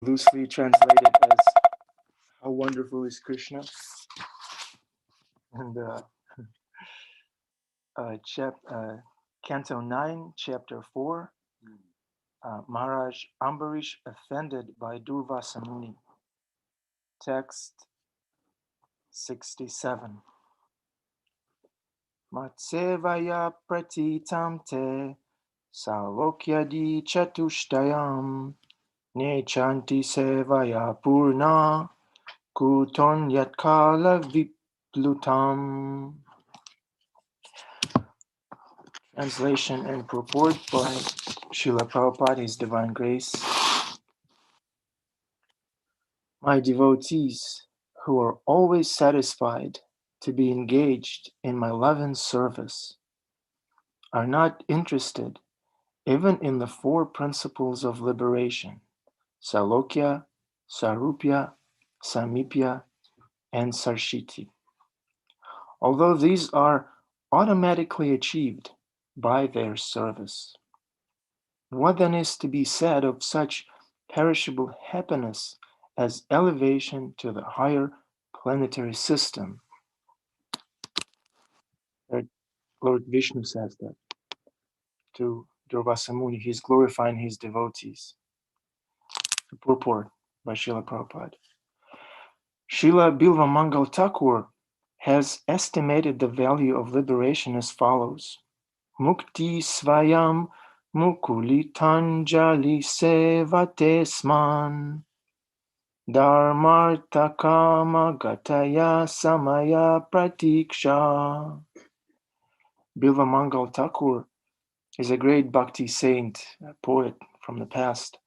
loosely translated as "How wonderful is Krishna," and Canto 9, Chapter 4, Maharaj Ambarish offended by Durvasa Muni. Text 67. Matsevaya pratitam te salokyadi chatushtayam nechanti sevaya purna kuton yatkala viplutam. Translation and purport by Srila Prabhupada, His Divine Grace. My devotees, who are always satisfied to be engaged in my love and service, are not interested even in the four principles of liberation: Salokya, Sarupya, Samipya, and Sarshiti. Although these are automatically achieved by their service. What then is to be said of such perishable happiness as elevation to the higher planetary system? Lord Vishnu says that to Durvasa Muni. He's glorifying his devotees. The purport by Srila Prabhupada. Srila Bilva Mangal Thakur has estimated the value of liberation as follows: Mukti svayam mukulitanjali sevate sman dharmartha kama gataya samaya pratiksha. Bilva Mangal Thakur is a great Bhakti saint, a poet from the past.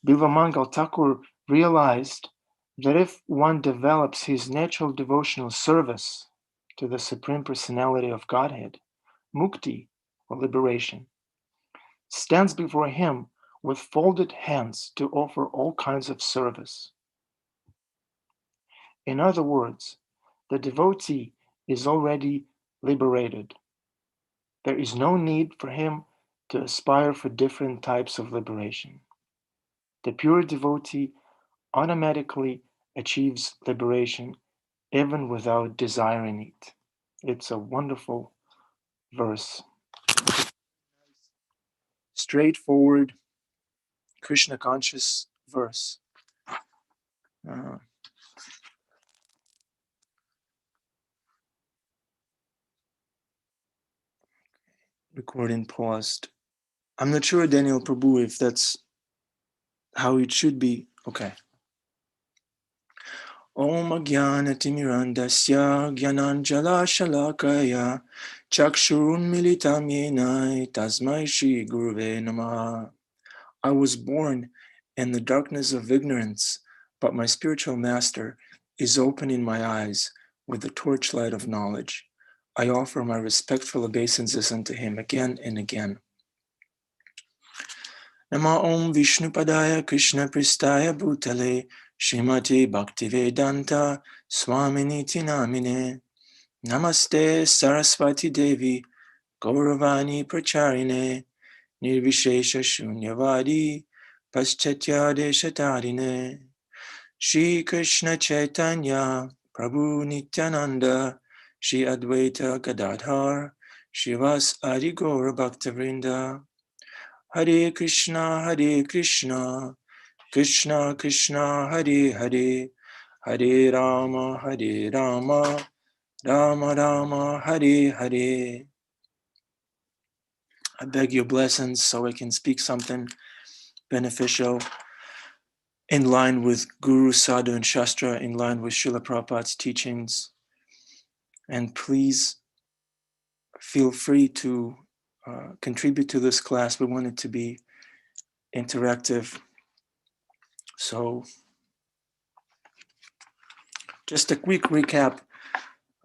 Bilva Mangal Thakur realized that if one develops his natural devotional service to the Supreme Personality of Godhead, mukti, or liberation, stands before him with folded hands to offer all kinds of service. In other words, the devotee is already liberated. There is no need for him to aspire for different types of liberation. The pure devotee automatically achieves liberation even without desiring it. It's a wonderful verse. Straightforward, Krishna conscious verse. Recording paused. I'm not sure, Daniel Prabhu, if that's how it should be. Okay. Om Ajnanatimirandasya Gyananjala Shalakaya Chakshurun Militam Yenai Tasmai Shri Guruve Namaha. I was born in the darkness of ignorance, but my spiritual master is opening my eyes with the torchlight of knowledge. I offer my respectful obeisances unto him again and again. Nama Om Vishnu Padaya Krishna Pristaya Bhutale Srimati Bhaktivedanta Swaminiti Namine. Namaste Saraswati Devi Gauravani Pracharine Nirvishesha Shunyavadi Paschatya Deshatarine. Shri Krishna Chaitanya Prabhu Nityananda Shri Advaita Gadadhar Shivas Adi Gaura Bhaktavrinda. Hare Krishna, Krishna Krishna, Hare Hare, Hare Rama, Rama Rama, Hare Hare. I beg your blessings so I can speak something beneficial in line with Guru, Sadhu, and Shastra, in line with Srila Prabhupada's teachings. And please feel free to contribute to this class. We want it to be interactive. So just a quick recap.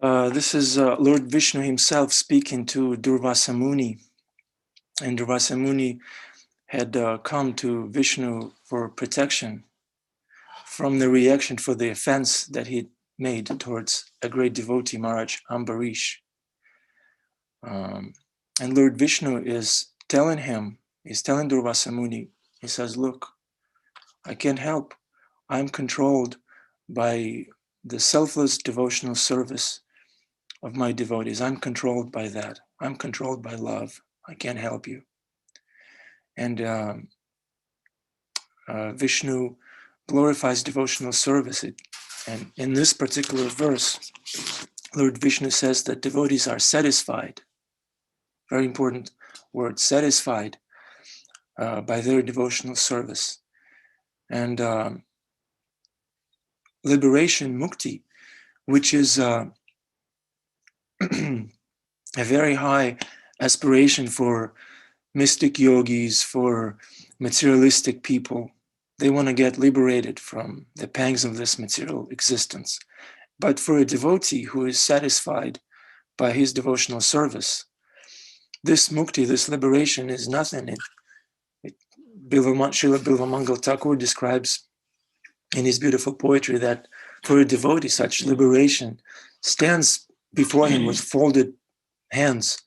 This is Lord Vishnu himself speaking to Durvasa Muni. And Durvasa Muni had come to Vishnu for protection from the reaction for the offense that he made towards a great devotee, Maharaj Ambarish. And Lord Vishnu is telling him, he's telling Durvasa Muni, he says, look, I can't help. I'm controlled by the selfless devotional service of my devotees. I'm controlled by that. I'm controlled by love. I can't help you. And Vishnu glorifies devotional service. And in this particular verse, Lord Vishnu says that devotees are satisfied. Very important word, satisfied by their devotional service. And liberation, mukti, which is a very high aspiration for mystic yogis, for materialistic people. They want to get liberated from the pangs of this material existence. But for a devotee who is satisfied by his devotional service, this mukti, this liberation is nothing. Srila Bilvamangal Thakur describes in his beautiful poetry that for a devotee, such liberation stands before him with folded hands,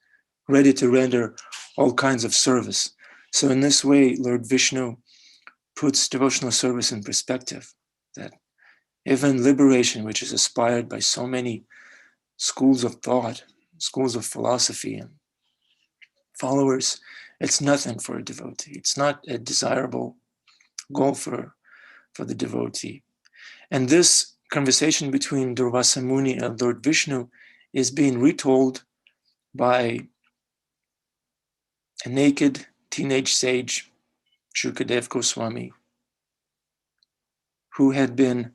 ready to render all kinds of service. So in this way, Lord Vishnu puts devotional service in perspective, that even liberation, which is aspired by so many schools of thought, schools of philosophy and followers, it's nothing for a devotee. It's not a desirable goal for the devotee. And this conversation between Durvasa Muni and Lord Vishnu is being retold by a naked teenage sage, Shukadev Goswami, who had been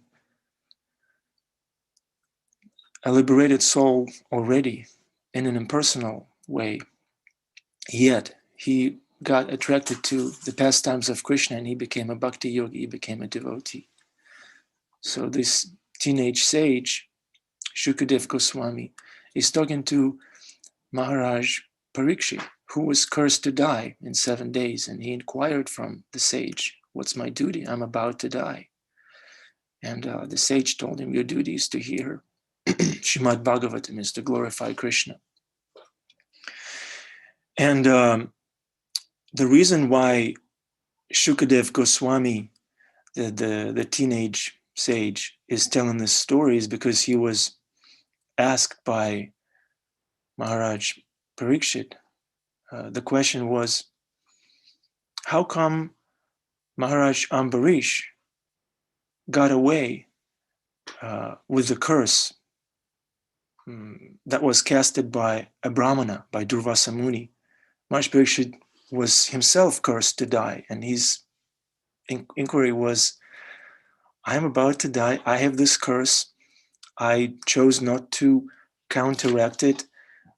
a liberated soul already in an impersonal way. Yet he got attracted to the pastimes of Krishna and he became a bhakti yogi, he became a devotee. So this teenage sage, Shukadev Goswami, is talking to Maharaj Parikshit, who was cursed to die in 7 days. And he inquired from the sage, what's my duty? I'm about to die. And the sage told him, your duty is to hear Srimad Bhagavatam, is to glorify Krishna. And the reason why Shukadev Goswami, the teenage sage, is telling this story is because he was asked by Maharaj Parikshit. The question was, how come Maharaj Ambarish got away with the curse that was casted by a Brahmana, by Durvasa Muni? Maharaj Parikshit was himself cursed to die, and his inquiry was, I am about to die, I have this curse, I chose not to counteract it,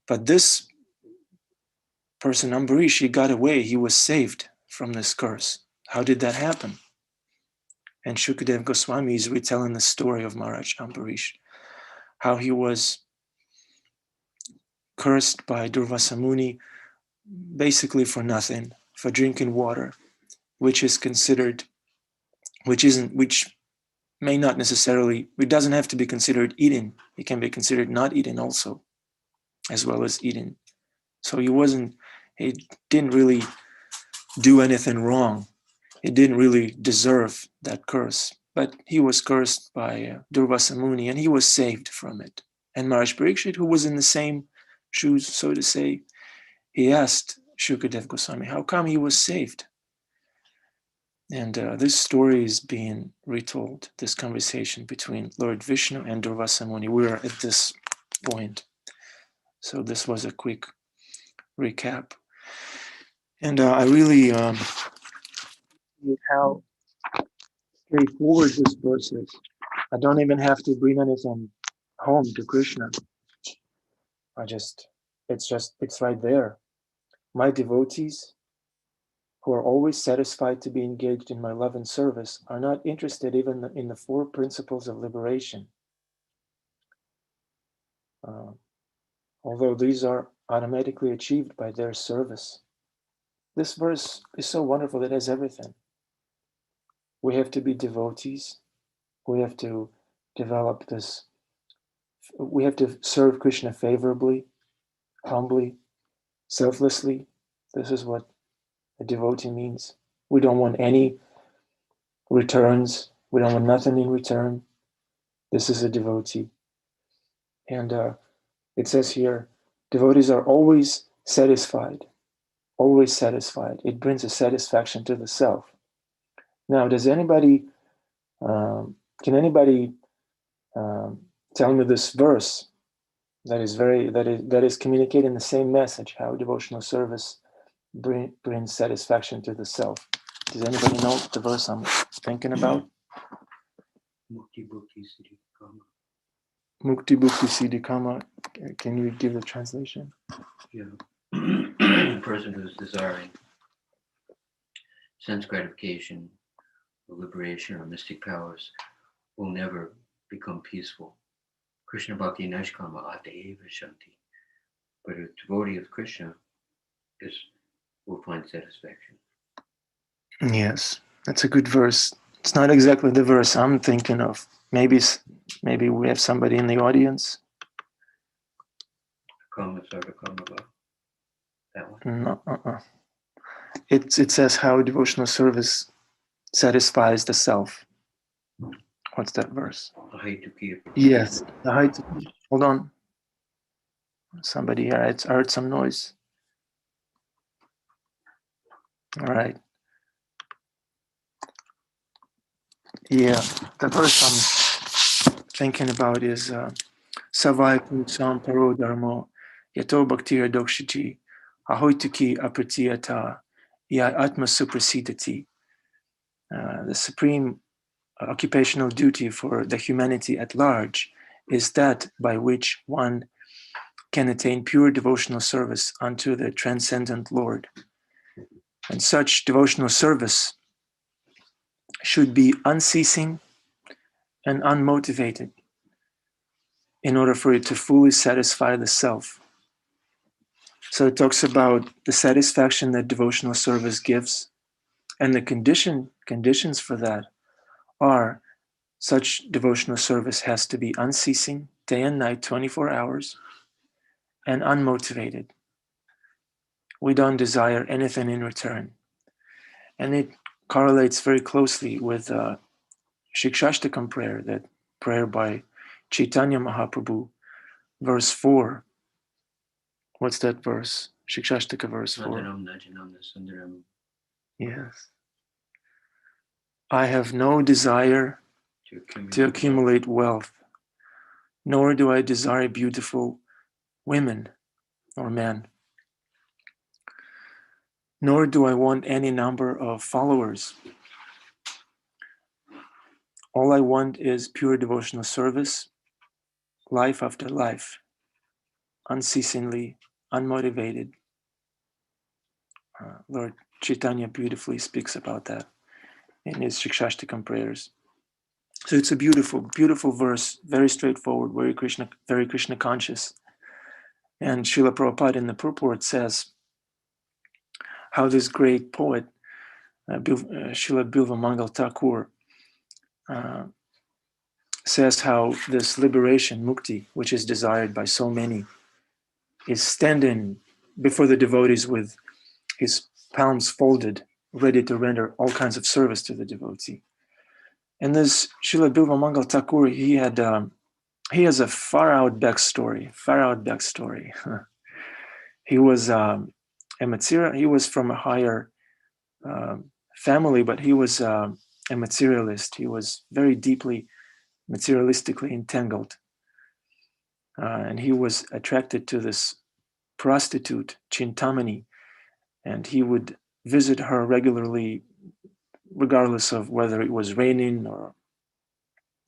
but this person, Ambarish, he got away, he was saved from this curse. How did that happen? And Shukadev Goswami is retelling the story of Maharaj Ambarish, how he was cursed by Durvasa Muni basically for nothing, for drinking water, which may not necessarily, it doesn't have to be considered eating. It can be considered not eating also, as well as eating. So he didn't really do anything wrong. He didn't really deserve that curse. But he was cursed by Durvasa Muni and he was saved from it. And Maharaj Parikshit, who was in the same shoes, so to say, he asked Shukadev Goswami, how come he was saved? And this story is being retold, this conversation between Lord Vishnu and Durvasa Muni. We're at this point. So this was a quick recap. And I really how straightforward this verse is. I don't even have to bring anything home to Krishna. It's right there. My devotees, who are always satisfied to be engaged in my love and service, are not interested even in the 4 principles of liberation. Although these are automatically achieved by their service. This verse is so wonderful, it has everything. We have to be devotees. We have to develop this. We have to serve Krishna favorably, humbly, selflessly. This is what a devotee means. We don't want any returns. We don't want nothing in return. This is a devotee. And it says here, devotees are always satisfied. Always satisfied. It brings a satisfaction to the self. Now, does anybody, can anybody tell me this verse that is communicating the same message, how devotional service brings satisfaction to the self? Does anybody know the verse I'm thinking about? Mukti Bhukti Siddhi Kama. Mukti Bhukti Siddhi Kama. Can you give the translation? Yeah. The person who's desiring sense gratification, or liberation, or mystic powers will never become peaceful. Krishna Bhakti Naishkama Ateva Shanti. But a devotee of Krishna will find satisfaction. Yes, that's a good verse. It's not exactly the verse I'm thinking of. Maybe we have somebody in the audience. Kama Sarva Kama. That one? No, It says how devotional service satisfies the self. What's that verse? Yes. Hold on. Somebody here. I heard some noise. All right. Yeah. The verse I'm thinking about is Savai Punsam Paro Dharmo Yato Bhaktira Dokshiji Ahoituki Apratiyata Ya Atma Suprasidati. The supreme occupational duty for the humanity at large is that by which one can attain pure devotional service unto the transcendent Lord. And such devotional service should be unceasing and unmotivated in order for it to fully satisfy the self. So it talks about the satisfaction that devotional service gives, and the conditions for that are such devotional service has to be unceasing, day and night, 24 hours, and unmotivated. We don't desire anything in return. And it correlates very closely with Shikshashtakam prayer, that prayer by Chaitanya Mahaprabhu, verse 4. What's that verse? Shikshashtaka verse 4. Yes. I have no desire to accumulate wealth, nor do I desire beautiful women or men, nor do I want any number of followers. All I want is pure devotional service, life after life, unceasingly, unmotivated. Lord Chaitanya beautifully speaks about that in his Shikshashtakam prayers. So it's a beautiful, beautiful verse, very straightforward, very Krishna conscious. And Srila Prabhupada in the purport says how this great poet, Srila Bilva Mangal Thakur, says how this liberation, mukti, which is desired by so many, is standing before the devotees with his palms folded, ready to render all kinds of service to the devotee. And this Srila Bilva Mangal Thakur, he has a far-out backstory. He was he was from a higher family, but he was a materialist. He was very deeply materialistically entangled. And he was attracted to this prostitute, Chintamani, and he would visit her regularly, regardless of whether it was raining or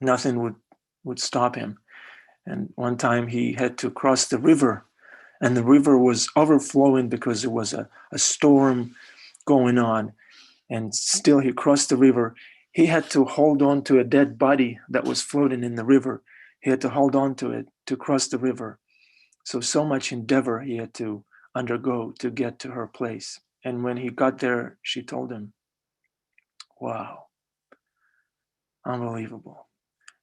nothing would stop him. And one time he had to cross the river, and the river was overflowing because there was a storm going on. And still he crossed the river. He had to hold on to a dead body that was floating in the river. He had to hold on to it to cross the river. So much endeavor he had to undergo to get to her place. And when he got there, she told him, wow, unbelievable.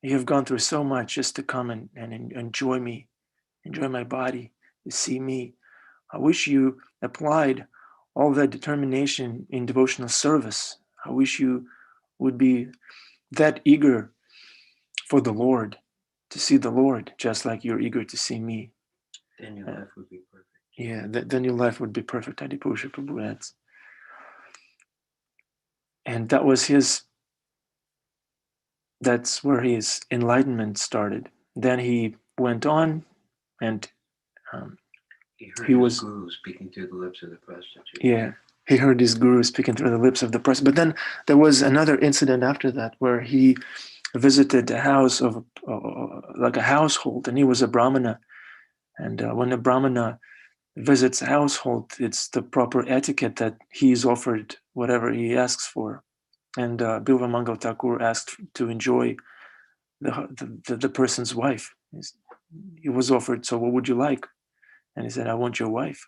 You have gone through so much just to come and enjoy me, enjoy my body, to see me. I wish you applied all that determination in devotional service. I wish you would be that eager for the Lord, to see the Lord, just like you're eager to see me. Then your life would be perfect. Yeah, then your life would be perfect, Adipusha Prabhu adds. And that was that's where his enlightenment started. Then he went on, and he heard he his was guru speaking through the lips of the prostitute. Yeah, he heard his guru speaking through the lips of the prostitute. But then there was another incident after that where he visited a house of like a household, and he was a brahmana. And when a brahmana visits a household, it's the proper etiquette that he is offered whatever he asks for. And Bilva Mangal Thakur asked to enjoy the person's wife. He was offered, so what would you like? And he said, I want your wife.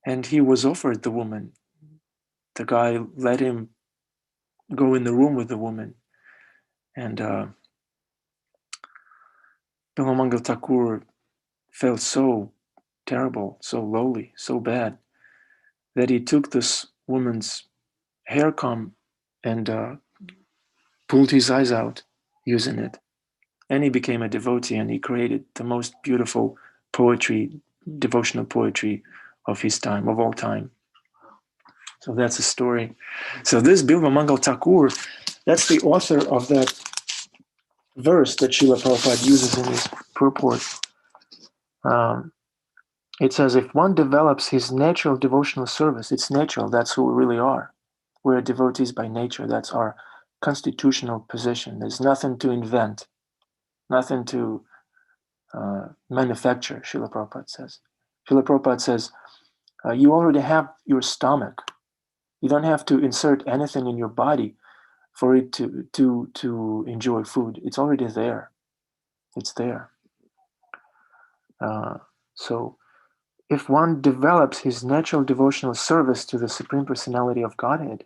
And he was offered the woman. The guy let him go in the room with the woman. And Bilva Mangal Thakur felt so terrible, so lowly, so bad, that he took this woman's hair comb and pulled his eyes out using it. And he became a devotee, and he created the most beautiful poetry, devotional poetry of his time, of all time. So that's a story. So this Bilva Mangal Thakur, that's the author of that verse that Srila Prabhupada uses in his purport. It says, if one develops his natural devotional service, it's natural, that's who we really are. We're devotees by nature, that's our constitutional position. There's nothing to invent, nothing to manufacture, Srila Prabhupada says. Srila Prabhupada says, you already have your stomach. You don't have to insert anything in your body for it to enjoy food. It's already there. It's there. So if one develops his natural devotional service to the Supreme Personality of Godhead,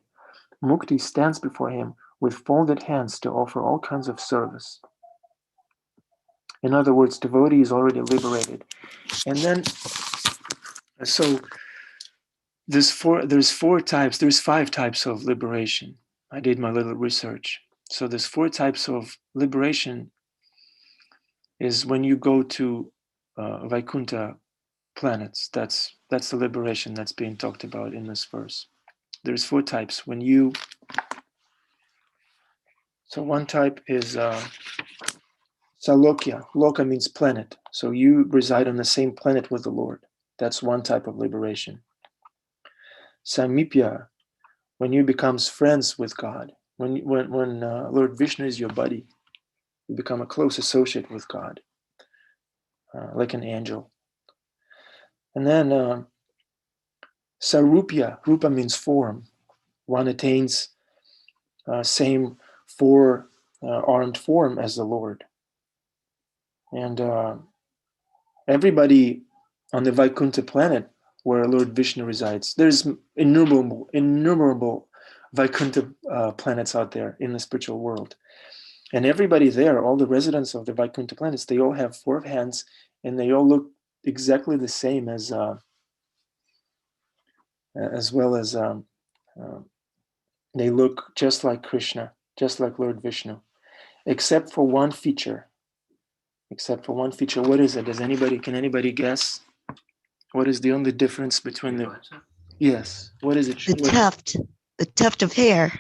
Mukti stands before him with folded hands to offer all kinds of service. In other words, devotee is already liberated. And then, so there's five types of liberation. I did my little research. So there's 4 types of liberation. Is when you go to Vaikuntha planets. That's the liberation that's being talked about in this verse. There's 4 types. So one type is Salokya. Loka means planet. So you reside on the same planet with the Lord. That's one type of liberation. Samipya, when you become friends with God. When Lord Vishnu is your buddy, you become a close associate with God, like an angel. And then Sarupya. Rupa means form. One attains same 4-armed form as the Lord. And everybody on the Vaikuntha planet where Lord Vishnu resides, there's innumerable Vaikuntha planets out there in the spiritual world. And everybody there, all the residents of the Vaikuntha planets, they all have 4 hands, and they all look exactly the same as well as they look just like Krishna, just like Lord Vishnu, except for one feature. What is it? Can anybody guess? What is the only difference between the... Yes. What is it? The tuft of hair.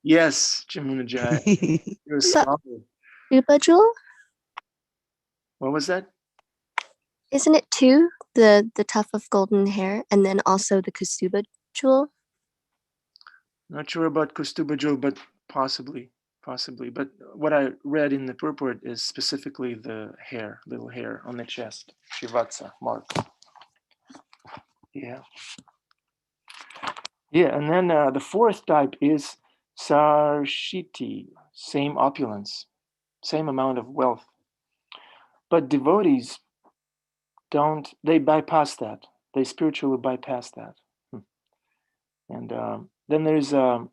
Yes, Jamunajaya. You're a scholar. Rupa jewel? What was that? Isn't it 2? The tuft of golden hair, and then also the Kasuba jewel? Not sure about Kustuba jewel, but possibly. But what I read in the purport is specifically the hair, little hair on the chest, Shivatsa mark. Yeah. And then the 4th type is Sarshiti, same opulence, same amount of wealth. But devotees they bypass that. They spiritually bypass that. And then there's the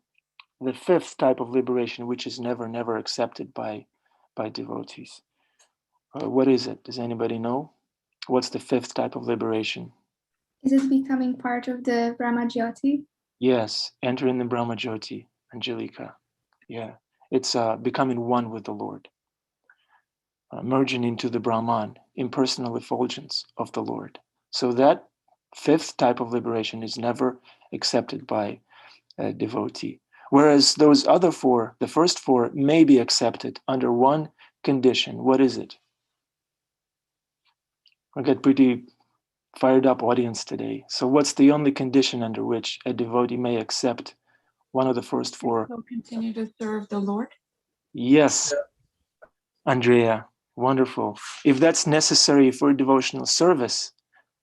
5th type of liberation, which is never accepted by devotees. What is it? Does anybody know? What's the 5th type of liberation? Is it becoming part of the Brahmajyoti? Yes, entering the Brahmajyoti. Angelica. Yeah, it's becoming one with the Lord, merging into the Brahman, impersonal effulgence of the Lord. So that fifth type of liberation is never accepted by a devotee. Whereas those other four, the first four, may be accepted under one condition. What is it? I got pretty fired up audience today. So what's the only condition under which a devotee may accept one of the first four? He'll continue to serve the Lord. Yes, Andrea, wonderful. If that's necessary for devotional service,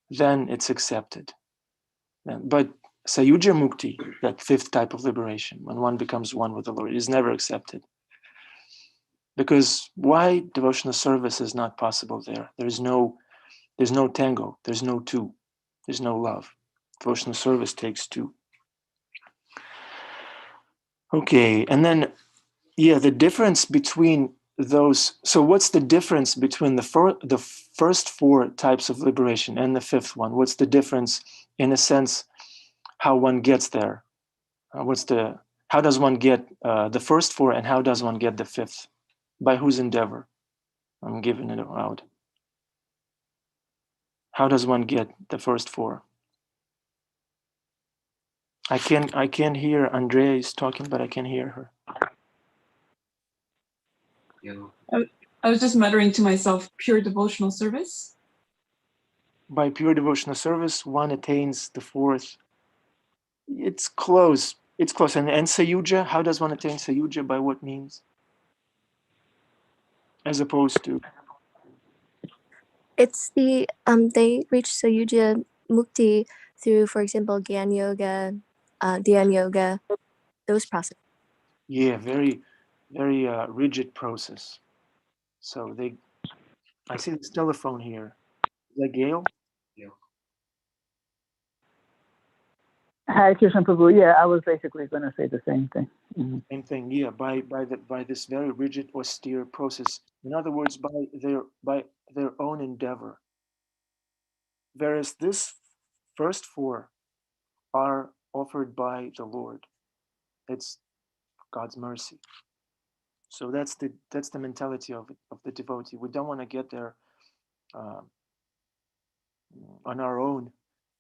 then it's accepted. But Sayuja Mukti, that fifth type of liberation, when one becomes one with the Lord, is never accepted. Because why devotional service is not possible there? There's no tango, there's no two, there's no love. Devotional service takes two. Okay, and then, the difference between those, so what's the difference between the first four types of liberation and the fifth one? What's the difference, in a sense, how one gets there? How does one get the first four, and how does one get the fifth? By whose endeavor? I'm giving it out. How does one get the first four? I can't hear. Andrea is talking, but I can't hear her. I was just muttering to myself, pure devotional service. By pure devotional service, one attains the fourth. It's close. It's close. And Sayuja, how does one attain Sayuja? By what means? As opposed to? It's the they reach Sayuja Mukti through, for example, Gyan Yoga, Dhyan Yoga, those processes. Yeah, very, very rigid process. So I see this telephone here. Is that Gail? Yeah. Hi, Krishna Prabhu. Yeah, I was basically going to say the same thing. Mm-hmm. Same thing. Yeah, by this very rigid, austere process. In other words, by their own endeavor. Whereas this first four are offered by the Lord. It's God's mercy. So that's the mentality of the devotee. We don't want to get there on our own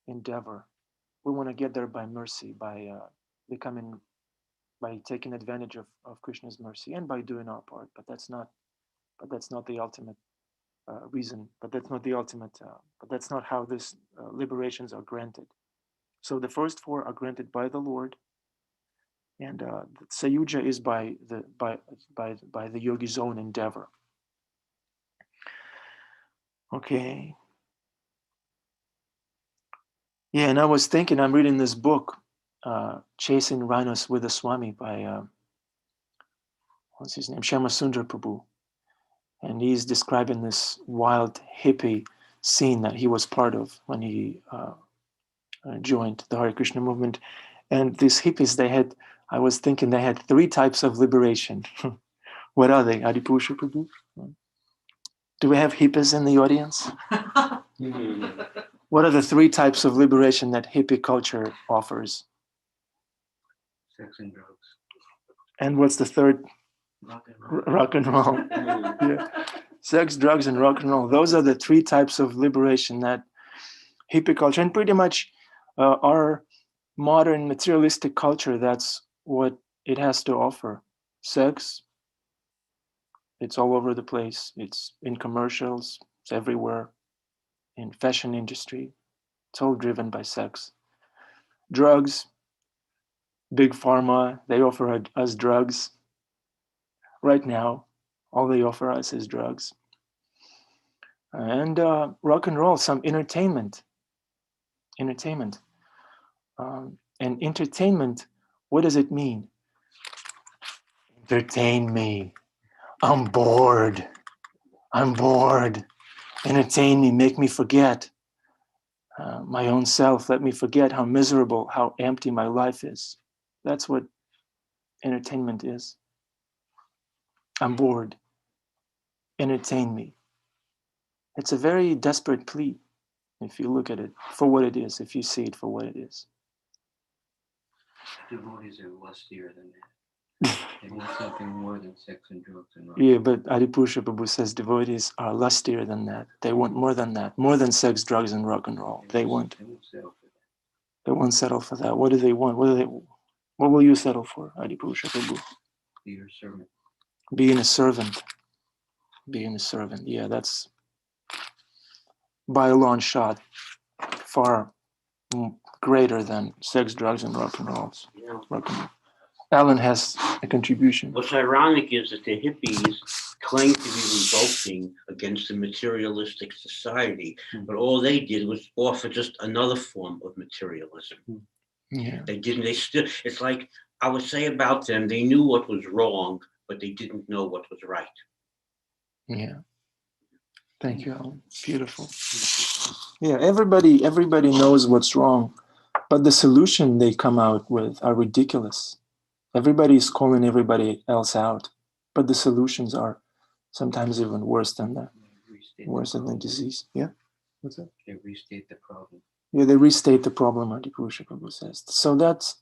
endeavor. We want to get there by mercy, by taking advantage of Krishna's mercy, and by doing our part. But that's not the ultimate reason. But that's not the ultimate. But that's not how these liberations are granted. So the first four are granted by the Lord, and Sayuja is by the yogi's own endeavor. Okay. Yeah, and I was thinking, I'm reading this book, Chasing Rhinos with the Swami by, what's his name? Shyamasundar Prabhu. And he's describing this wild hippie scene that he was part of when he joined the Hare Krishna movement. And these hippies, I was thinking they had three types of liberation. What are they, Adipusha Prabhu? Do we have hippies in the audience? What are the three types of liberation that hippie culture offers? Sex and drugs. And what's the third? Rock and roll. Yeah. Sex, drugs, and rock and roll. Those are the three types of liberation that hippie culture, and pretty much our modern materialistic culture, that's what it has to offer. Sex, it's all over the place. It's in commercials, it's everywhere. In fashion industry, it's all driven by sex. Drugs, big pharma, they offer us drugs. Right now, all they offer us is drugs. And rock and roll, some entertainment. And entertainment, what does it mean? Entertain me. I'm bored. Entertain me, make me forget my own self. Let me forget how miserable, how empty my life is. That's what entertainment is. I'm bored. Entertain me. It's a very desperate plea if you look at it for what it is, if you see it for what it is. Devotees are lustier than that. They want something more than sex and drugs and rock. Yeah, but Adipusha Prabhu says devotees are lustier than that. They want more than that, more than sex, drugs, and rock and roll. They won't settle for that. They won't settle for that. What do they want? What will you settle for, Adipusha Prabhu? Be your servant. Being a servant. Being a servant. Yeah, that's by a long shot far greater than sex, drugs, and rock and rolls. Yeah. Rock and roll. Alan has a contribution. What's ironic is that the hippies claim to be revolting against the materialistic society, but all they did was offer just another form of materialism. Yeah. It's like I would say about them, they knew what was wrong, but they didn't know what was right. Yeah. Thank you, Alan. Beautiful. Yeah, everybody knows what's wrong, but the solution they come out with are ridiculous. Everybody is calling everybody else out, but the solutions are sometimes even worse than the disease. Yeah, what's that? They restate the problem. Yeah, they restate the problem. Adipusha Prabhu says. So that's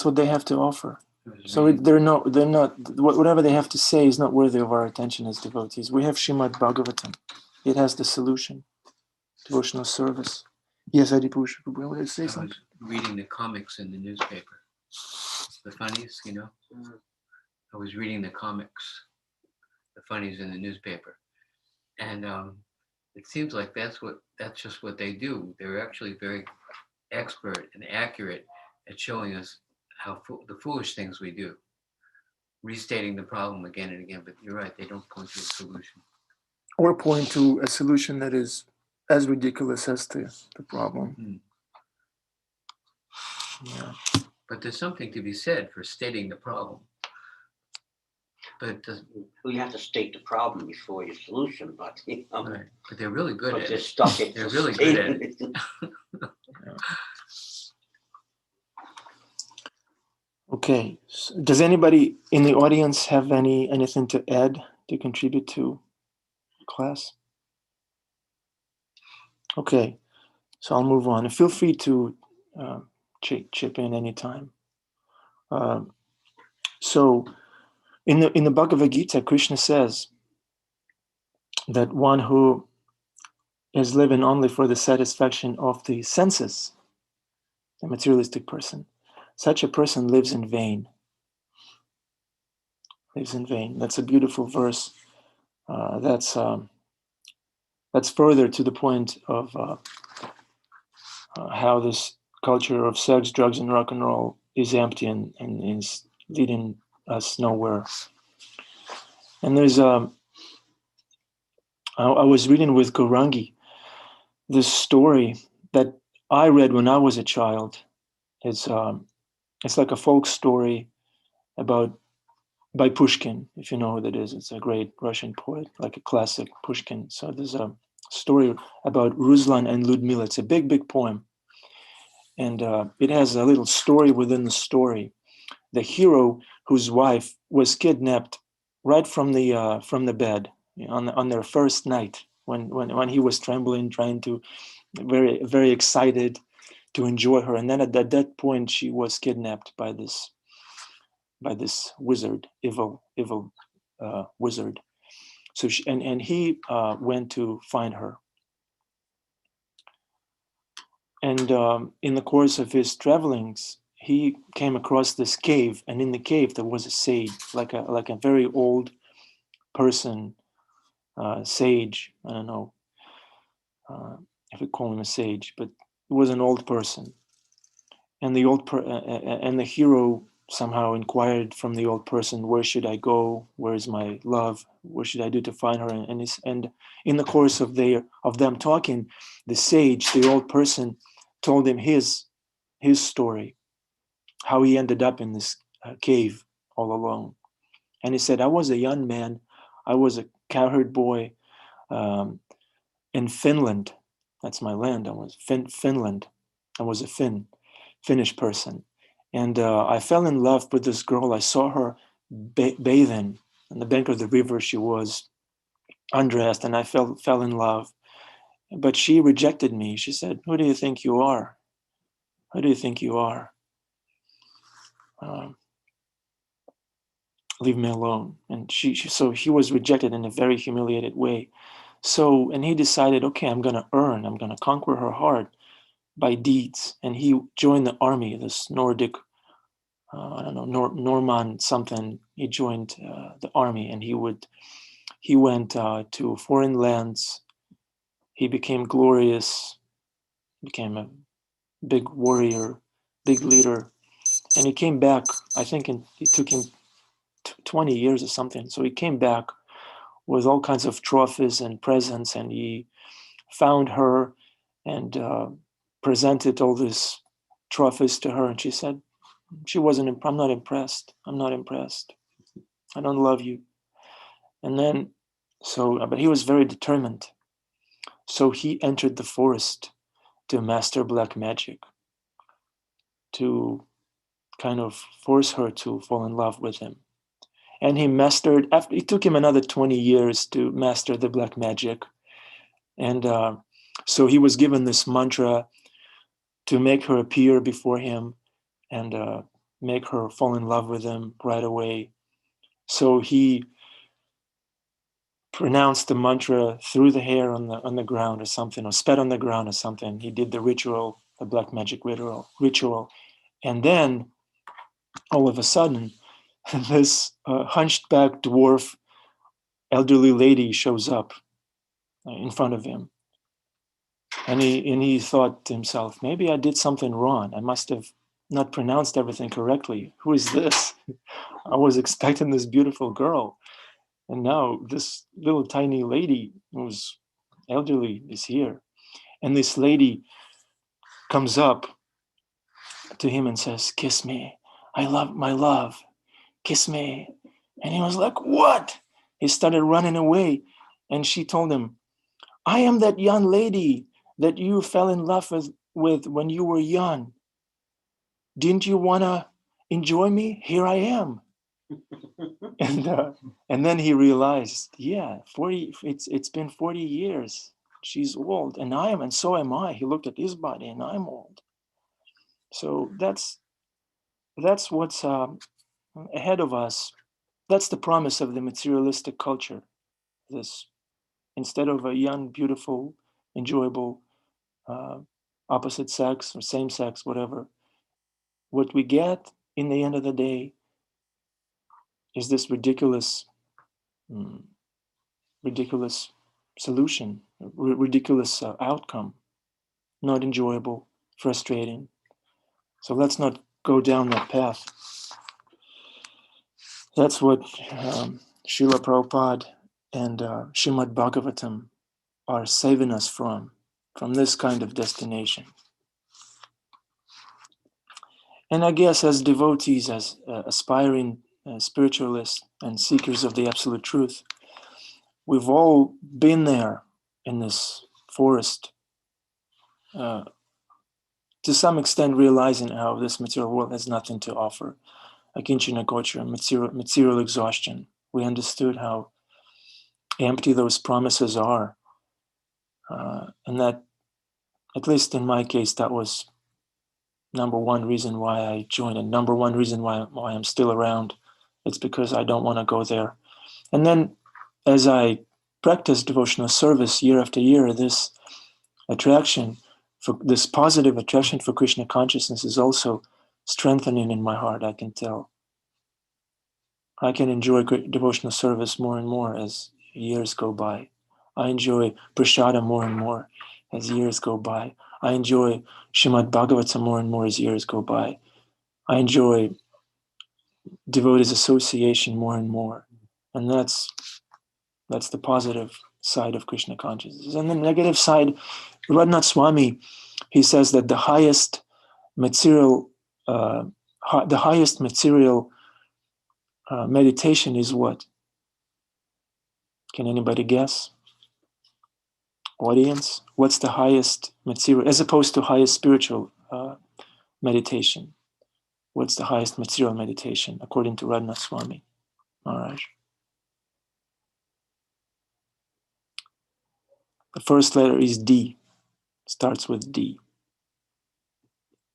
what they have to offer. So they're not. Whatever they have to say is not worthy of our attention as devotees. We have Srimad Bhagavatam. It has the solution. Devotional service. Yes, Adipusha Prabhu, you want to say something? I was reading the comics in the newspaper. The funnies, you know. I was reading the comics, the funnies in the newspaper, and it seems like that's just what they do. They're actually very expert and accurate at showing us how the foolish things we do, restating the problem again and again. But you're right; they don't point to a solution, or point to a solution that is as ridiculous as the problem. Yeah. But there's something to be said for stating the problem. But you have to state the problem before your solution, but right. But they're really good at they're it. Stuck at they're really good at it. Yeah. Okay. So does anybody in the audience have anything to add, to contribute to class? Okay. So I'll move on. And feel free to chip in anytime. So in the Bhagavad Gita, Krishna says that one who is living only for the satisfaction of the senses, a materialistic person, such a person lives in vain. Lives in vain. That's a beautiful verse. That's further to the point of how this culture of sex, drugs, and rock and roll is empty and is leading us nowhere. And there's I was reading with Gaurangi this story that I read when I was a child. It's like a folk story by Pushkin, if you know who that is. It's a great Russian poet, like a classic Pushkin. So there's a story about Ruslan and Ludmila. It's a big, big poem. And it has a little story within the story. The hero, whose wife was kidnapped right from the bed, you know, on their first night, when he was trembling, trying to, very, very excited to enjoy her. And then at that point, she was kidnapped by this wizard, evil wizard. So he went to find her. And in the course of his travelings, he came across this cave, and in the cave there was a sage, like a very old person, sage. I don't know if we call him a sage, but it was an old person. And and the hero somehow inquired from the old person, "Where should I go? Where is my love? What should I do to find her?" And in the course of them talking, the sage, the old person, told him his story, how he ended up in this cave all alone. And he said, "I was a young man. I was a cowherd boy in Finland. That's my land. I was Finland. I was a Finnish person. And I fell in love with this girl. I saw her bathing on the bank of the river. She was undressed, and I fell in love. But she rejected me. She said, 'Who do you think you are? Who do you think you are?' leave me alone. And so he was rejected in a very humiliated way. So, and he decided, okay, I'm going to conquer her heart by deeds. And he joined the army, this Nordic, I don't know, Norman something. He joined the army, and he went to foreign lands. He became glorious, became a big warrior, big leader. And he came back, I think it took him 20 years or something. So he came back with all kinds of trophies and presents, and he found her and presented all these trophies to her. And she said, I'm not impressed. I'm not impressed. I don't love you. And then, but he was very determined. So he entered the forest to master black magic, to kind of force her to fall in love with him. And he mastered, it took him another 20 years to master the black magic. And so he was given this mantra to make her appear before him and make her fall in love with him right away. So he pronounced the mantra, threw the hair on the ground or something, or spat on the ground or something. He did the ritual, the black magic ritual. And then all of a sudden, this hunchback dwarf elderly lady shows up in front of him. And he thought to himself, maybe I did something wrong. I must have not pronounced everything correctly. Who is this? I was expecting this beautiful girl. And now this little tiny lady who's elderly is here. And this lady comes up to him and says, kiss me. I love my love. Kiss me. And he was like, what? He started running away. And she told him, I am that young lady that you fell in love with when you were young. Didn't you want to enjoy me? Here I am. And then he realized, yeah, 40. It's been 40 years. She's old, and so am I. He looked at his body, and I'm old. So that's what's ahead of us. That's the promise of the materialistic culture. This, instead of a young, beautiful, enjoyable opposite sex or same sex, whatever, what we get in the end of the day is this ridiculous solution, ridiculous outcome, not enjoyable, frustrating. So let's not go down that path. That's what Srila Prabhupada and Srimad Bhagavatam are saving us from this kind of destination. And I guess as devotees, as aspiring spiritualists and seekers of the absolute truth, we've all been there in this forest, to some extent realizing how this material world has nothing to offer. Akinchana Gochara, material exhaustion. We understood how empty those promises are. And that, at least in my case, that was number one reason why I joined, and number one reason why I'm still around. It's because I don't want to go there. And then as I practice devotional service year after year, this positive attraction for Krishna consciousness is also strengthening in my heart, I can tell. I can enjoy devotional service more and more as years go by. I enjoy prasada more and more as years go by. I enjoy Srimad Bhagavatam more and more as years go by. I enjoy devotees association more and more. And that's the positive side of Krishna consciousness. And the negative side, Radhanath Swami, he says that the highest material meditation is what? Can anybody guess? Audience, what's the highest material, as opposed to highest spiritual meditation? What's the highest material meditation, according to Radhanath Swami Maharaj? The first letter is D, starts with D.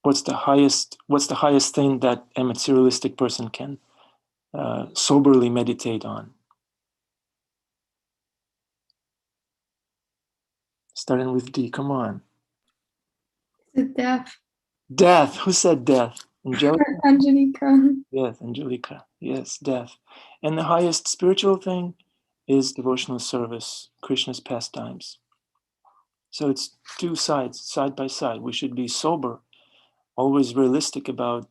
What's the highest thing that a materialistic person can soberly meditate on? Starting with D, come on. The death. Death. Who said death? Angelica? Angelica. Yes, Angelica. Yes, death. And the highest spiritual thing is devotional service, Krishna's pastimes. So it's two sides, side by side. We should be sober, always realistic about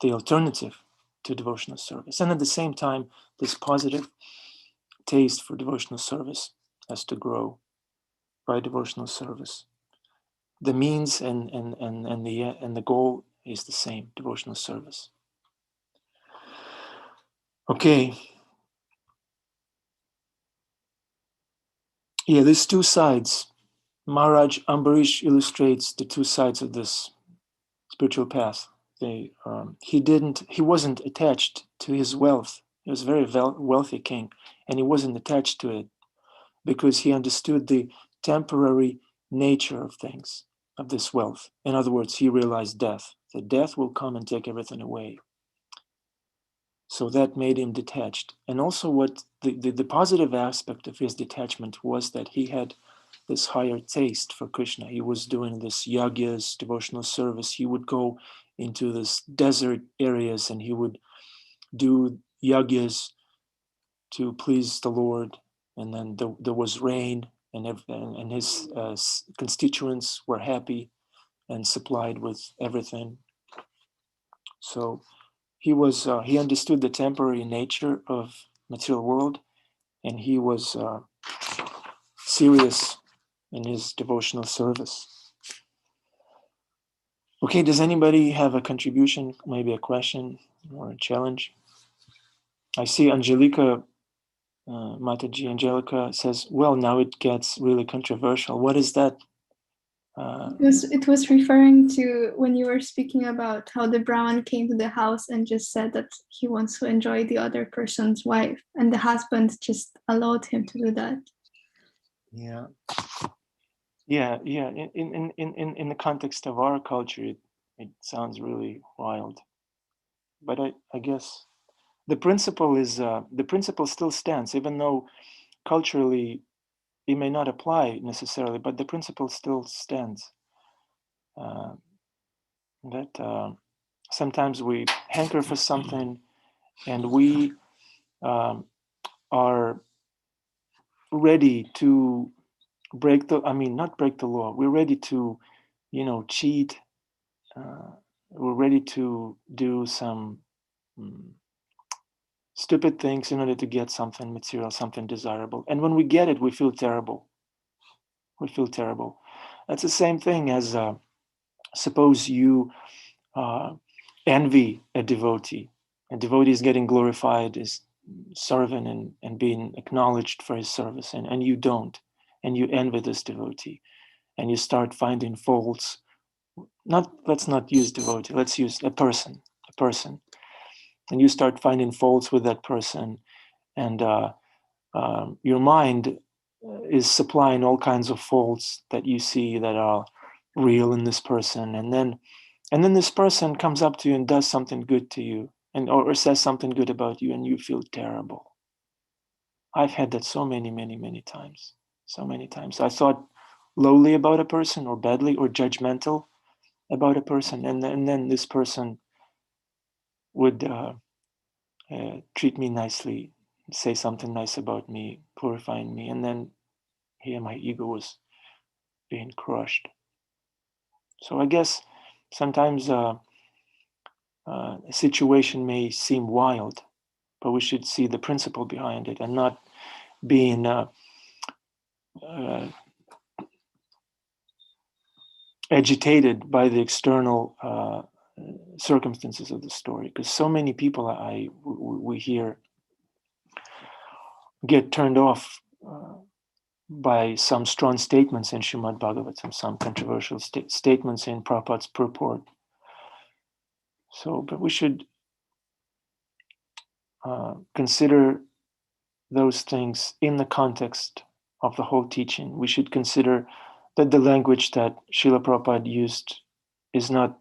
the alternative to devotional service. And at the same time, this positive taste for devotional service has to grow by devotional service. The means and the goal is the same, devotional service. Okay. Yeah, there's two sides. Maharaj Ambarish illustrates the two sides of this spiritual path. He wasn't attached to his wealth. He was a very wealthy king, and he wasn't attached to it because he understood the temporary nature of things, of this wealth. In other words, he realized death. That death will come and take everything away. So that made him detached. And also what the positive aspect of his detachment was that he had this higher taste for Krishna. He was doing this yagyas, devotional service. He would go into this desert areas and he would do yagyas to please the Lord. And then there was rain and his constituents were happy and supplied with everything. So he understood the temporary nature of material world, and he was serious in his devotional service. Okay, does anybody have a contribution, maybe a question or a challenge? I see Angelica, Mataji Angelica says, well, now it gets really controversial. What is that? It was referring to when you were speaking about how the Brahman came to the house and just said that he wants to enjoy the other person's wife, and the husband just allowed him to do that. Yeah. In the context of our culture, it sounds really wild. But I guess the principle still stands, even though culturally it may not apply necessarily, but the principle still stands. That sometimes we hanker for something, and we are ready to not break the law. We're ready to, cheat. We're ready to do some stupid things in order to get something material, something desirable. And when we get it, we feel terrible. We feel terrible. That's the same thing as suppose you envy a devotee. A devotee is getting glorified, is serving and being acknowledged for his service, and you don't. And you envy this devotee. And you start finding faults. Let's not use devotee, let's use a person. And you start finding faults with that person. And your mind is supplying all kinds of faults that you see that are real in this person, and then this person comes up to you and does something good to you, or says something good about you, and you feel terrible. I've had that so many times. I thought lowly about a person, or badly, or judgmental about a person, and then this person would treat me nicely, say something nice about me, glorifying me, and then here my ego was being crushed. So I guess sometimes a situation may seem wild, but we should see the principle behind it and not being agitated by the external circumstances of the story. Because so many people we hear get turned off by some strong statements in Srimad Bhagavatam, some controversial statements in Prabhupada's purport. So, but we should consider those things in the context of the whole teaching. We should consider that the language that Srila Prabhupada used is not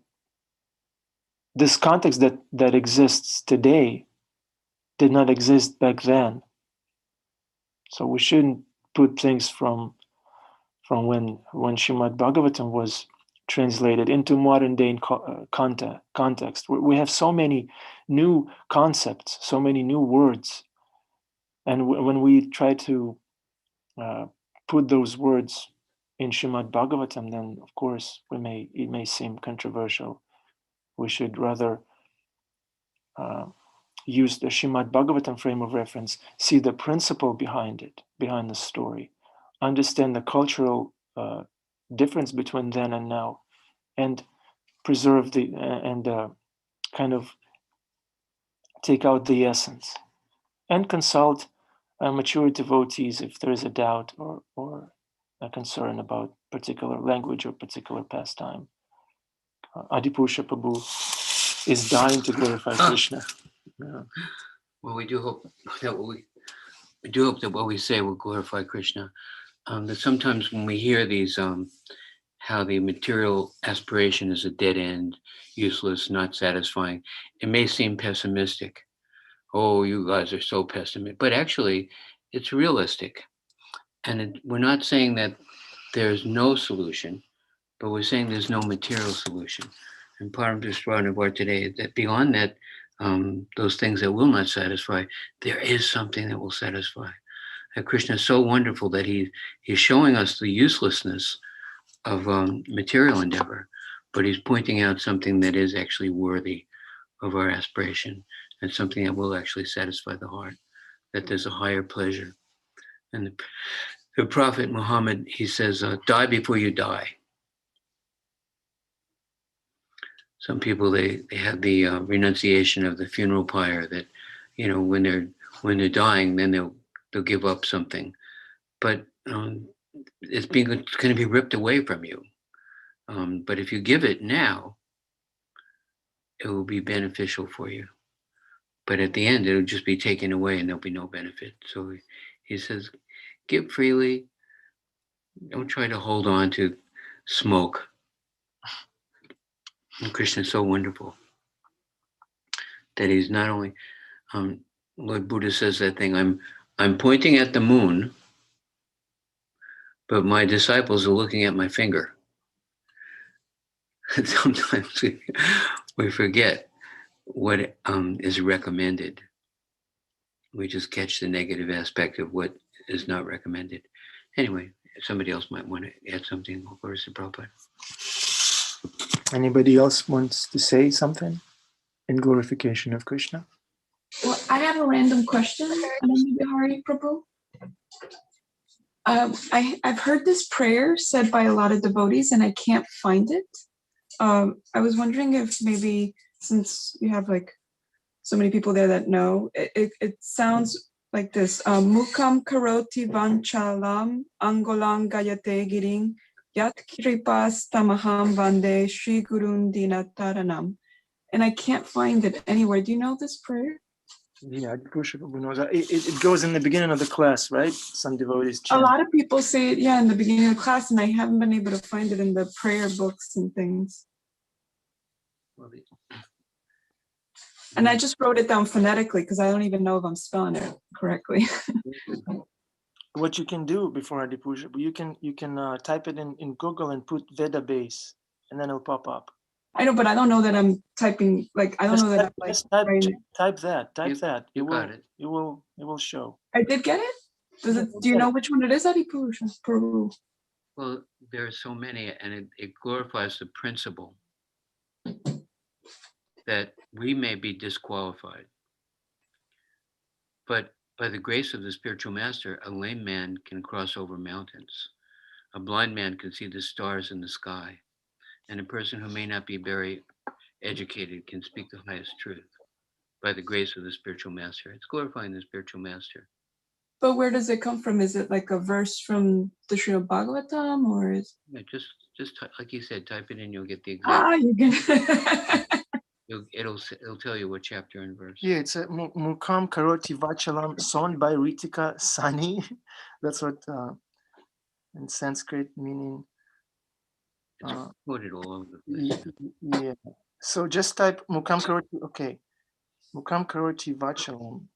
this context that exists today did not exist back then. So we shouldn't put things from when Srimad Bhagavatam was translated into modern day context. We have so many new concepts, so many new words, and when we try to put those words in Srimad Bhagavatam, then of course it may seem controversial. We should rather use the Srimad Bhagavatam frame of reference, see the principle behind it, behind the story, understand the cultural difference between then and now, and preserve kind of take out the essence, and consult mature devotees if there is a doubt or a concern about particular language or particular pastime. Adipusha Prabhu is dying to glorify Krishna. Yeah. Well, we do hope that what we say will glorify Krishna. That sometimes when we hear these, how the material aspiration is a dead end, useless, not satisfying, it may seem pessimistic. Oh, you guys are so pessimistic. But actually, it's realistic. And we're not saying that there's no solution, but we're saying there's no material solution. And Param today, that beyond that, those things that will not satisfy, there is something that will satisfy. And Krishna is so wonderful that he's showing us the uselessness of material endeavor, but he's pointing out something that is actually worthy of our aspiration and something that will actually satisfy the heart, that there's a higher pleasure. And the Prophet Muhammad, he says, die before you die. Some people, they have the renunciation of the funeral pyre that, when they're dying, then they'll give up something. But it's going to be ripped away from you. But if you give it now, it will be beneficial for you. But at the end, it'll just be taken away and there'll be no benefit. So he says, give freely. Don't try to hold on to smoke. And Krishna is so wonderful that he's not only, Lord Buddha says that thing, I'm pointing at the moon, but my disciples are looking at my finger. And sometimes we forget what is recommended. We just catch the negative aspect of what is not recommended. Anyway, somebody else might want to add something. Or is it Prabhupada? Anybody else wants to say something in glorification of Krishna? Well, I have a random question, Ananda Bihari Prabhu. I've heard this prayer said by a lot of devotees and I can't find it. I was wondering if maybe, since you have like so many people there that know, it sounds like this. Mukam karoti vanchalam angolam gayate giring yat kripas tamaham vande Shri Gurun dinataranam. And I can't find it anywhere. Do you know this prayer? Yeah, it goes in the beginning of the class, right? Some devotees chant. A lot of people say it, in the beginning of class, and I haven't been able to find it in the prayer books and things. And I just wrote it down phonetically because I don't even know if I'm spelling it correctly. What you can do before Adipusha, you can type it in Google and put Veda base, and then it'll pop up. I know, but I don't know that I'm typing. Like I don't know that I'm like. Type that. You got it. It will show. I did get it. Do you know which one it is, Adipusha? Peru. Well, there are so many, and it glorifies the principle that we may be disqualified, but by the grace of the spiritual master, a lame man can cross over mountains. A blind man can see the stars in the sky. And a person who may not be very educated can speak the highest truth by the grace of the spiritual master. It's glorifying the spiritual master. But where does it come from? Is it like a verse from the Srimad Bhagavatam, or is? Yeah, just like you said, type it in, you'll get the exact. You get. It'll tell you what chapter and verse. Yeah, it's a Mukam Karoti Vachalam, sung by Ritika Sani. That's what in Sanskrit meaning. It's quoted all over the place. Yeah. So just type Mukam Karoti. Okay, Mukam Karoti Vachalam.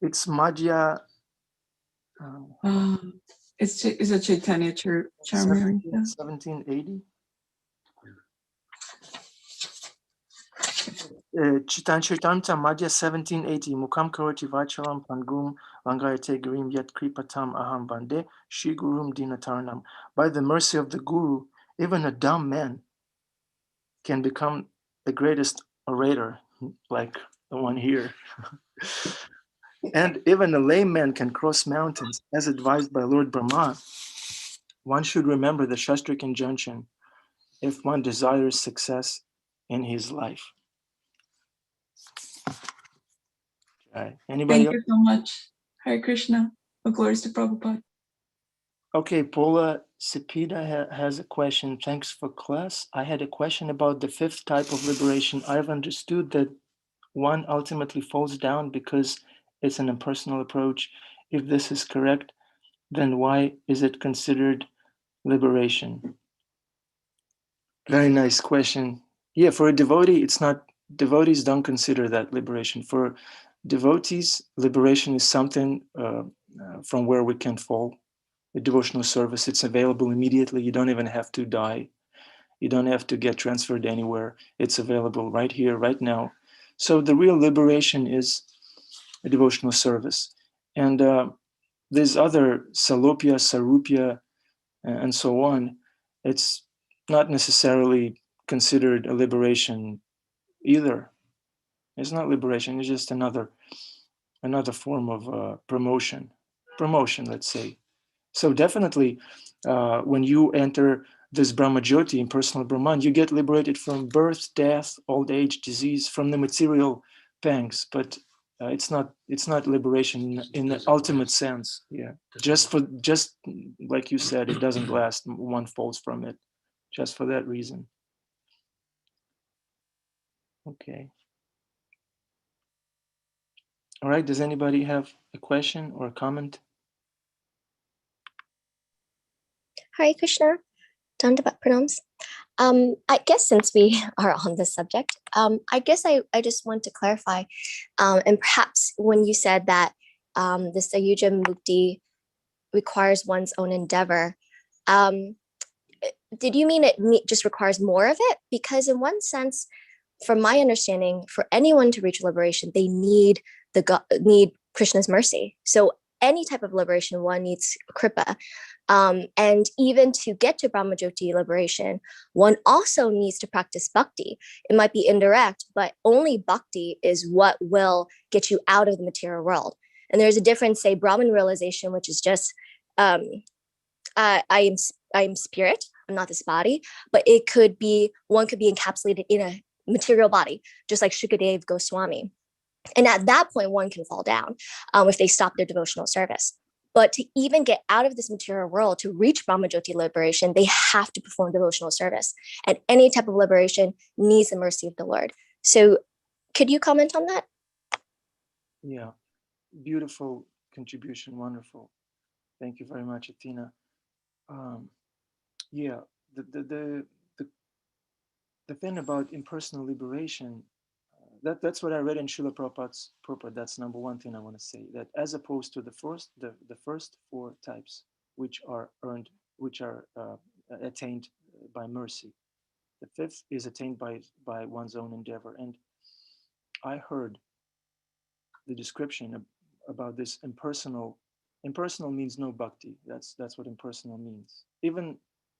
It's Madhya. It's a Chaitanya Charming. 1780. Chitantamta Madhya 1780. Mukam Karoti Vachalam Pangum Langayate Gurim Yet Kripatam Aham Vande Shri Gurum Dinatarnam. By the mercy of the Guru, even a dumb man can become the greatest orator, like the one here. And even a lame man can cross mountains, as advised by Lord Brahma. One should remember the Shastric injunction if one desires success in his life. Okay. Anybody Thank you so much. Hare Krishna. All glories to Prabhupada. Okay, Paula Cepeda has a question. Thanks for class. I had a question about the fifth type of liberation. I've understood that one ultimately falls down because it's an impersonal approach. If this is correct, then why is it considered liberation? Very nice question. Yeah, for a devotee, it's not, devotees don't consider that liberation. For devotees, liberation is something from where we can fall. The devotional service, it's available immediately. You don't even have to die. You don't have to get transferred anywhere. It's available right here, right now. So the real liberation is a devotional service. And there's other salopya, sarupya, and so on. It's not necessarily considered a liberation either. It's not liberation. It's just another form of promotion, let's say. So definitely, when you enter this Brahmajyoti, impersonal Brahman, you get liberated from birth, death, old age, disease, from the material pangs. But it's not liberation in the ultimate sense. Yeah, just like you said, it doesn't last. One falls from it, just for that reason. Okay. All right. Does anybody have a question or a comment? Hare Krishna. Dandavat pranams. I guess since we are on this subject, I guess I just want to clarify, and perhaps when you said that the Sayuja Mukti requires one's own endeavor, did you mean it just requires more of it? Because in one sense, from my understanding, for anyone to reach liberation, they need Krishna's mercy. So any type of liberation, one needs kripa. And even to get to Brahmajyoti liberation, one also needs to practice bhakti. It might be indirect, but only bhakti is what will get you out of the material world. And there's a difference, say, Brahman realization, which is just, I am spirit, I'm not this body, but one could be encapsulated in a material body, just like Shukadev Goswami. And at that point, one can fall down if they stop their devotional service. But to even get out of this material world, to reach Brahmajyoti liberation, they have to perform devotional service. And any type of liberation needs the mercy of the Lord. So could you comment on that? Yeah, beautiful contribution, wonderful. Thank you very much, Athena. Yeah, the thing about impersonal liberation, that's what I read in Srila Prabhupada's purport. That's number one thing I want to say, that as opposed to the first four types, which are attained by mercy, the fifth is attained by one's own endeavor. And I heard the description about this impersonal. Impersonal means no bhakti. That's what impersonal means.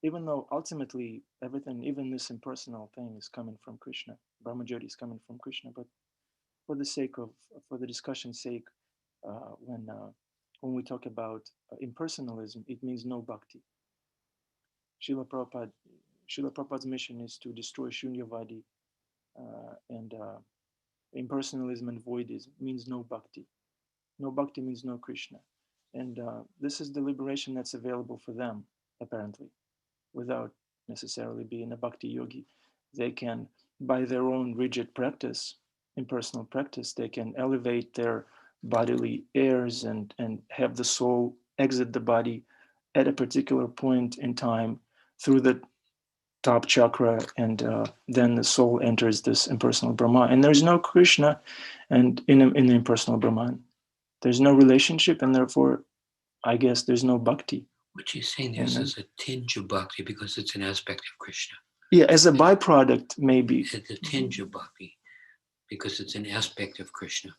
Even though ultimately everything, even this impersonal thing, is coming from Krishna. Brahmajyoti is coming from Krishna. But for the discussion's sake, when we talk about impersonalism, it means no bhakti. Srila Prabhupada's mission is to destroy Shunyavadi, and impersonalism and voidism means no bhakti. No bhakti means no Krishna. And this is the liberation that's available for them, apparently, without necessarily being a bhakti yogi. They can, by their own rigid practice, impersonal practice, they can elevate their bodily airs and have the soul exit the body at a particular point in time through the top chakra, and then the soul enters this impersonal Brahman. And there's no Krishna, and in the impersonal Brahman, there's no relationship, and therefore, I guess there's no bhakti. What she's saying there is a tinge of bhakti because it's an aspect of Krishna. Yeah, as a byproduct, maybe. It's a tinge of bhakti because it's an aspect of Krishna.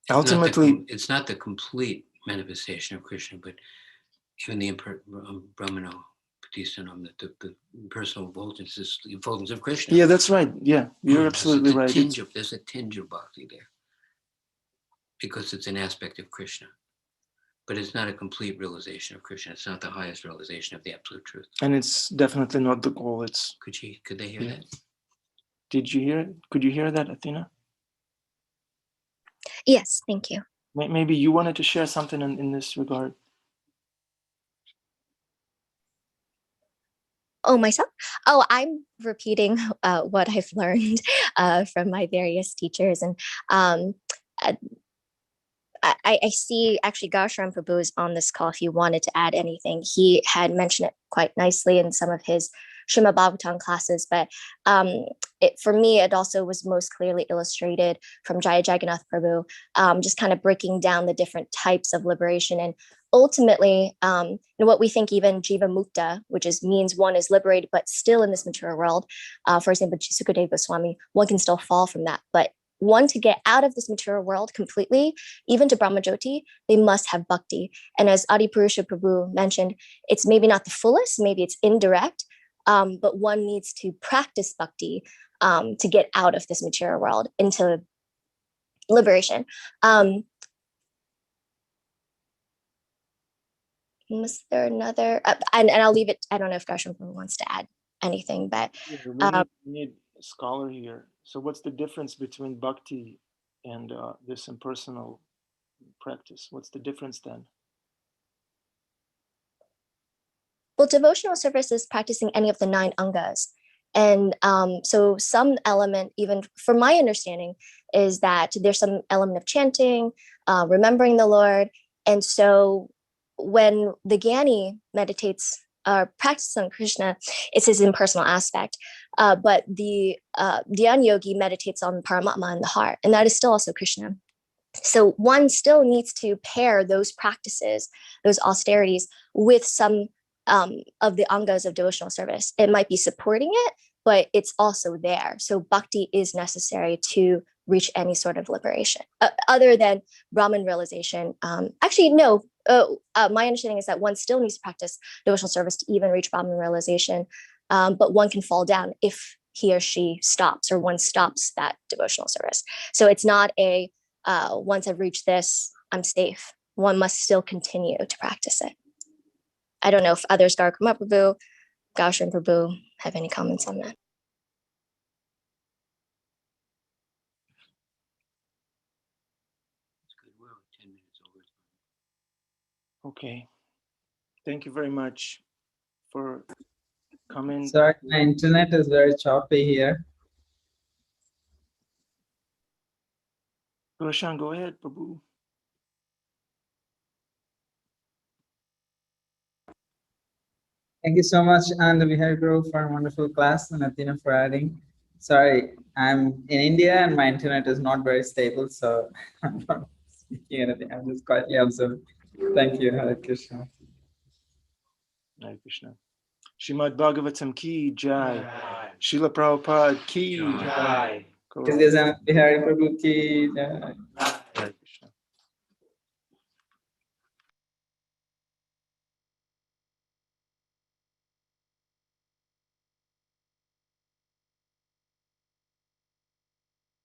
Ultimately, it's not the complete manifestation of Krishna, but even the Brahmano, Patisanam, the personal effulgence is the effulgence of Krishna. Yeah, that's right. Yeah, you're absolutely right. There's a tinge of bhakti there because it's an aspect of Krishna. But it's not a complete realization of Krishna. It's not the highest realization of the absolute truth. And it's definitely not the goal. It's. Could they hear that? Did you hear it? Could you hear that, Athena? Yes, thank you. Maybe you wanted to share something in this regard. Oh, myself? Oh, I'm repeating what I've learned from my various teachers. And I see actually Gausharam Prabhu is on this call if you wanted to add anything. He had mentioned it quite nicely in some of his Srimad Bhagavatam classes, but for me, it also was most clearly illustrated from Jaya Jagannath Prabhu, just kind of breaking down the different types of liberation. And ultimately, what we think even Jiva Mukta, which means one is liberated, but still in this material world, for example, Sukadeva Goswami, one can still fall from that. But one to get out of this material world completely, even to Brahmajyoti, they must have bhakti. And as Adipurusha Prabhu mentioned, it's maybe not the fullest, maybe it's indirect, but one needs to practice bhakti to get out of this material world into liberation. Was there another? And I'll leave it. I don't know if Gausharam Prabhu wants to add anything, but we need a scholar here. So what's the difference between bhakti and this impersonal practice? What's the difference then? Well, devotional service is practicing any of the 9 angas. And so some element, even from my understanding, is that there's some element of chanting, remembering the Lord. And so when the Gyani meditates or practices on Krishna, it's his impersonal aspect. But the Dhyan Yogi meditates on Paramatma in the heart, and that is still also Krishna. So one still needs to pair those practices, those austerities, with some of the angas of devotional service. It might be supporting it, but it's also there. So bhakti is necessary to reach any sort of liberation, other than Brahman realization. Actually, no. My understanding is that one still needs to practice devotional service to even reach Brahman realization, but one can fall down if he or she stops, or one stops that devotional service. So it's not a once I've reached this, I'm safe. One must still continue to practice it. I don't know if others, Gaurakrama Prabhu, Gausharam Prabhu, have any comments on that. Okay. Thank you very much for coming. Sorry, my internet is very choppy here. Roshan, go ahead, Prabhu. Thank you so much, Ananda Bihari Guru, for a wonderful class, and Athena for adding. Sorry, I'm in India and my internet is not very stable, so I'm not speaking anything. I'm just quietly observing. Thank you, Hare Krishna. Hare Krishna. Srimad Bhagavatam ki jai. Srila Prabhupada ki jai. Bihari Prabhu ki jai.